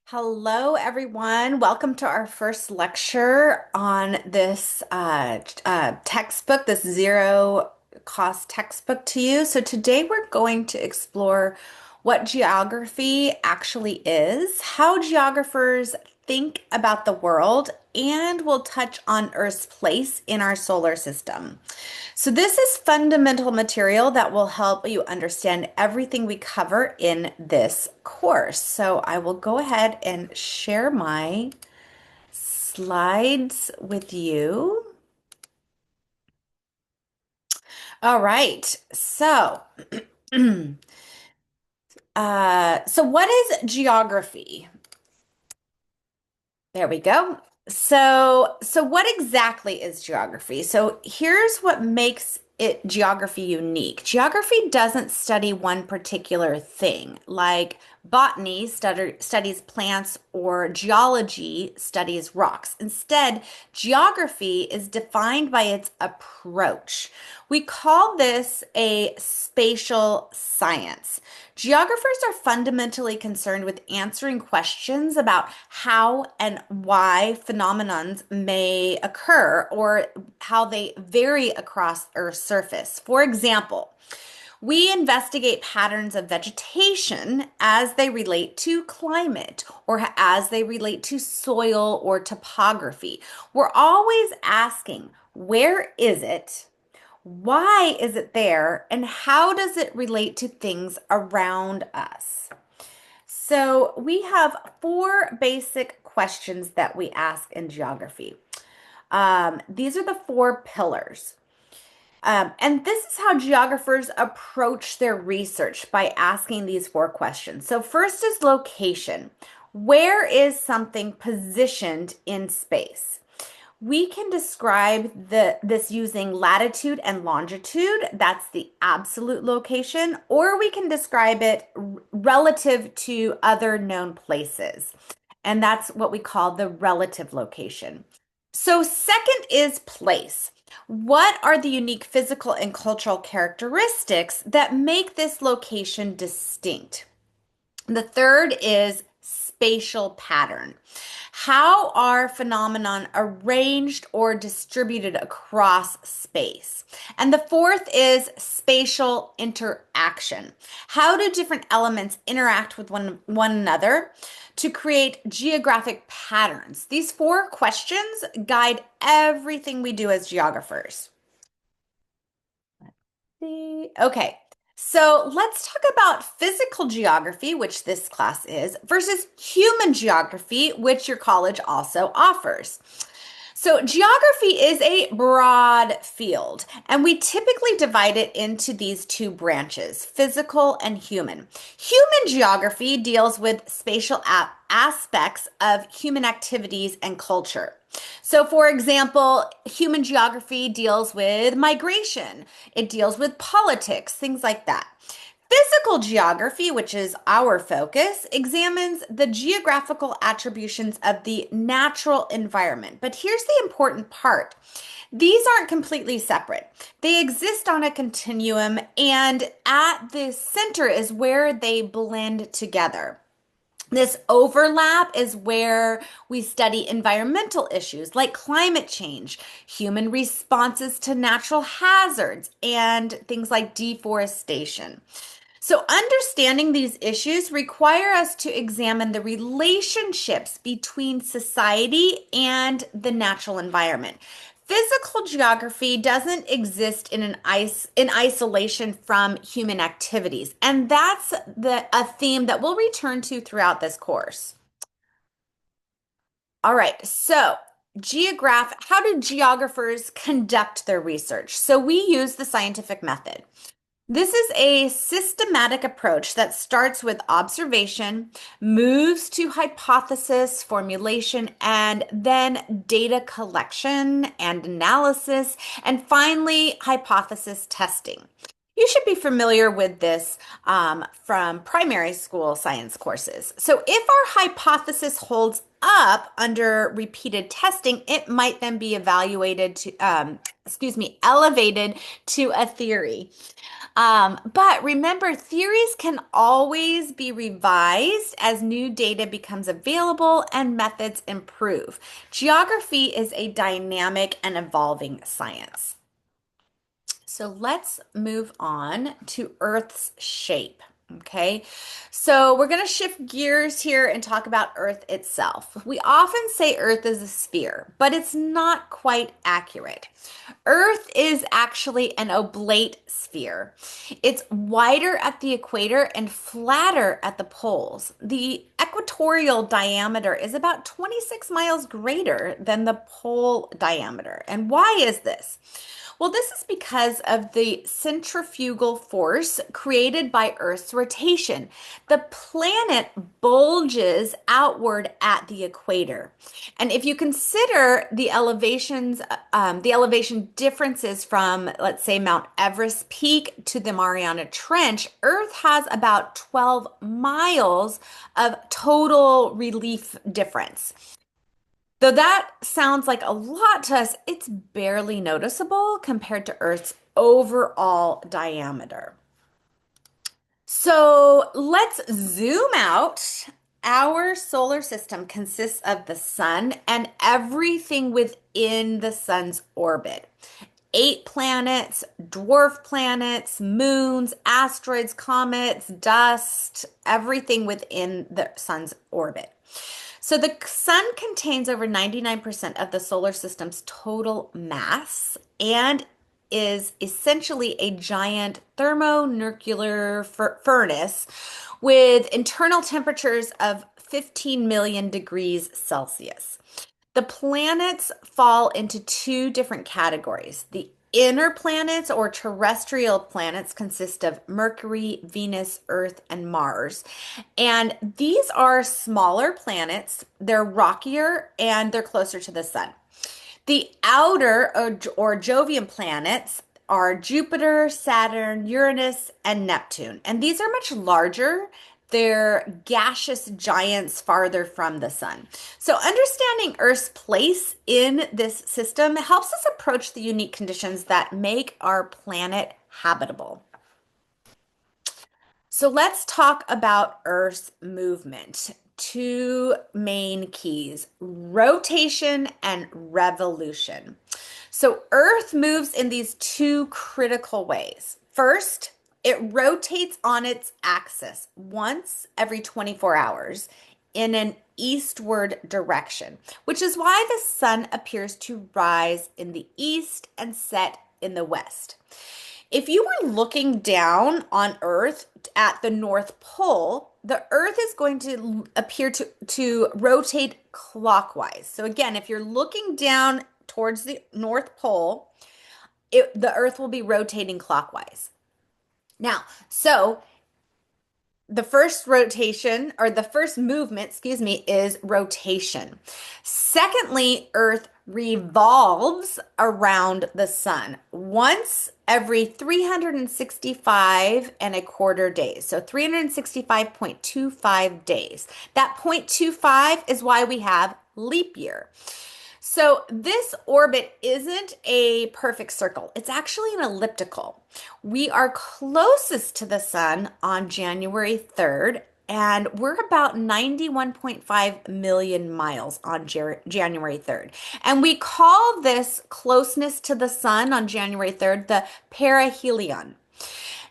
Hello, everyone. Welcome to our first lecture on this textbook, this zero cost textbook to you. So today we're going to explore what geography actually is, how geographers think about the world, and we'll touch on Earth's place in our solar system. So this is fundamental material that will help you understand everything we cover in this course. So I will go ahead and share my slides with you. All right. So what is geography? There we go. So what exactly is geography? So here's what makes it geography unique. Geography doesn't study one particular thing, like botany studies plants or geology studies rocks. Instead, geography is defined by its approach. We call this a spatial science. Geographers are fundamentally concerned with answering questions about how and why phenomenons may occur or how they vary across Earth's surface. For example, we investigate patterns of vegetation as they relate to climate or as they relate to soil or topography. We're always asking, where is it? Why is it there? And how does it relate to things around us? So we have four basic questions that we ask in geography. These are the four pillars. And this is how geographers approach their research by asking these four questions. So first is location. Where is something positioned in space? We can describe this using latitude and longitude. That's the absolute location, or we can describe it relative to other known places. And that's what we call the relative location. So second is place. What are the unique physical and cultural characteristics that make this location distinct? The third is spatial pattern. How are phenomenon arranged or distributed across space? And the fourth is spatial interaction. How do different elements interact with one another to create geographic patterns? These four questions guide everything we do as geographers. See. Okay, so let's talk about physical geography, which this class is, versus human geography, which your college also offers. So, geography is a broad field, and we typically divide it into these two branches, physical and human. Human geography deals with spatial aspects of human activities and culture. So, for example, human geography deals with migration, it deals with politics, things like that. Physical geography, which is our focus, examines the geographical attributions of the natural environment. But here's the important part. These aren't completely separate. They exist on a continuum, and at the center is where they blend together. This overlap is where we study environmental issues like climate change, human responses to natural hazards, and things like deforestation. So, understanding these issues require us to examine the relationships between society and the natural environment. Physical geography doesn't exist in isolation from human activities, and that's a theme that we'll return to throughout this course. All right, so how do geographers conduct their research? So we use the scientific method. This is a systematic approach that starts with observation, moves to hypothesis formulation, and then data collection and analysis, and finally hypothesis testing. You should be familiar with this from primary school science courses. So, if our hypothesis holds up under repeated testing, it might then be evaluated to, elevated to a theory. But remember, theories can always be revised as new data becomes available and methods improve. Geography is a dynamic and evolving science. So let's move on to Earth's shape. Okay, so we're going to shift gears here and talk about Earth itself. We often say Earth is a sphere, but it's not quite accurate. Earth is actually an oblate sphere. It's wider at the equator and flatter at the poles. The equatorial diameter is about 26 miles greater than the pole diameter. And why is this? Well, this is because of the centrifugal force created by Earth's rotation. The planet bulges outward at the equator. And if you consider the elevation differences from, let's say, Mount Everest Peak to the Mariana Trench, Earth has about 12 miles of total relief difference. Though that sounds like a lot to us, it's barely noticeable compared to Earth's overall diameter. So let's zoom out. Our solar system consists of the sun and everything within the sun's orbit. 8 planets, dwarf planets, moons, asteroids, comets, dust, everything within the sun's orbit. So the sun contains over 99% of the solar system's total mass and is essentially a giant thermonuclear furnace with internal temperatures of 15 million degrees Celsius. The planets fall into two different categories. The inner planets or terrestrial planets consist of Mercury, Venus, Earth, and Mars. And these are smaller planets. They're rockier and they're closer to the sun. The outer or Jovian planets are Jupiter, Saturn, Uranus, and Neptune. And these are much larger. They're gaseous giants farther from the sun. So, understanding Earth's place in this system helps us approach the unique conditions that make our planet habitable. So, let's talk about Earth's movement. Two main keys: rotation and revolution. So, Earth moves in these two critical ways. First, it rotates on its axis once every 24 hours in an eastward direction, which is why the sun appears to rise in the east and set in the west. If you were looking down on Earth at the North Pole, the Earth is going to appear to rotate clockwise. So again, if you're looking down towards the North Pole, the Earth will be rotating clockwise. Now, so the first rotation or the first movement, is rotation. Secondly, Earth revolves around the sun once every 365 and a quarter days. So 365.25 days. That 0.25 is why we have leap year. So this orbit isn't a perfect circle. It's actually an elliptical. We are closest to the sun on January 3rd, and we're about 91.5 million miles on January 3rd. And we call this closeness to the sun on January 3rd the perihelion.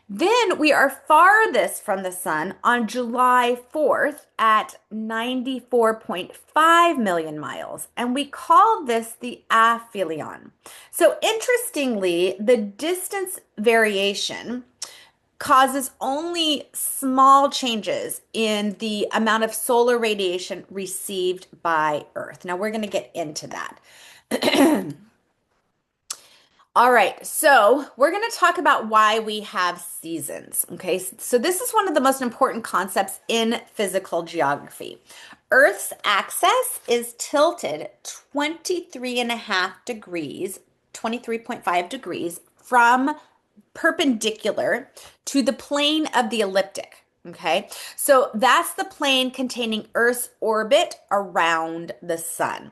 Then we are farthest from the sun on July 4th at 94.5 million miles, and we call this the aphelion. So interestingly, the distance variation causes only small changes in the amount of solar radiation received by Earth. Now we're going to get into that. All right, so we're going to talk about why we have seasons. Okay, so this is one of the most important concepts in physical geography. Earth's axis is tilted 23.5 degrees, 23.5 degrees from perpendicular to the plane of the ecliptic. Okay, so that's the plane containing Earth's orbit around the sun.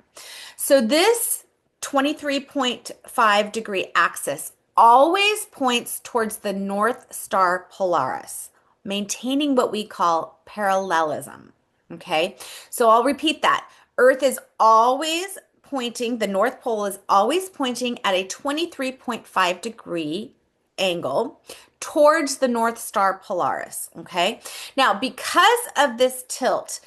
So this 23.5 degree axis always points towards the North Star Polaris, maintaining what we call parallelism. Okay, so I'll repeat that. Earth is always pointing, the North Pole is always pointing at a 23.5 degree angle towards the North Star Polaris. Okay. Now, because of this tilt,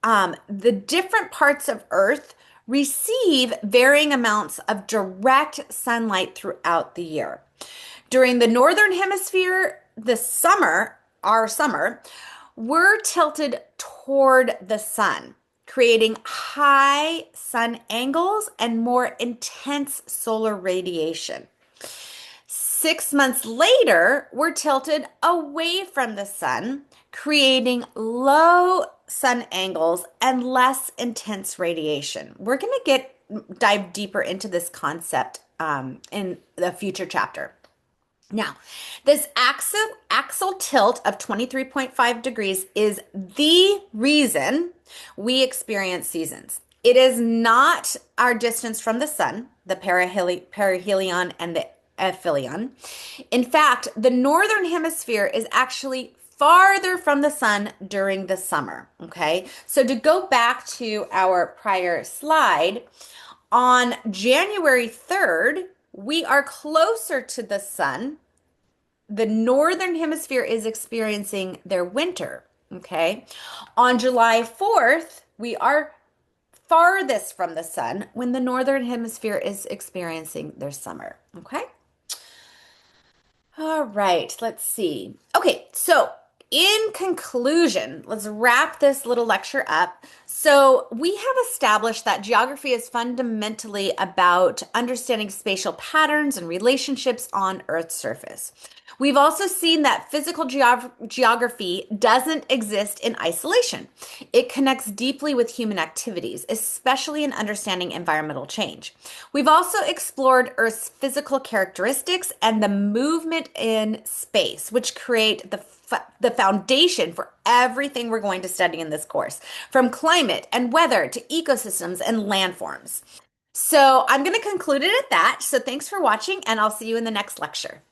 the different parts of Earth receive varying amounts of direct sunlight throughout the year. During the Northern Hemisphere, the summer, our summer, we're tilted toward the sun, creating high sun angles and more intense solar radiation. 6 months later, we're tilted away from the sun, creating low sun angles and less intense radiation. We're going to dive deeper into this concept in the future chapter. Now, this axial tilt of 23.5 degrees is the reason we experience seasons. It is not our distance from the sun, the perihelion and the aphelion. In fact, the northern hemisphere is actually farther from the sun during the summer. Okay, so to go back to our prior slide, on January 3rd, we are closer to the sun. The northern hemisphere is experiencing their winter. Okay, on July 4th, we are farthest from the sun when the northern hemisphere is experiencing their summer. Okay. All right, let's see. Okay, so in conclusion, let's wrap this little lecture up. So, we have established that geography is fundamentally about understanding spatial patterns and relationships on Earth's surface. We've also seen that physical geography doesn't exist in isolation. It connects deeply with human activities, especially in understanding environmental change. We've also explored Earth's physical characteristics and the movement in space, which create the foundation for everything we're going to study in this course, from climate and weather to ecosystems and landforms. So I'm going to conclude it at that. So thanks for watching, and I'll see you in the next lecture.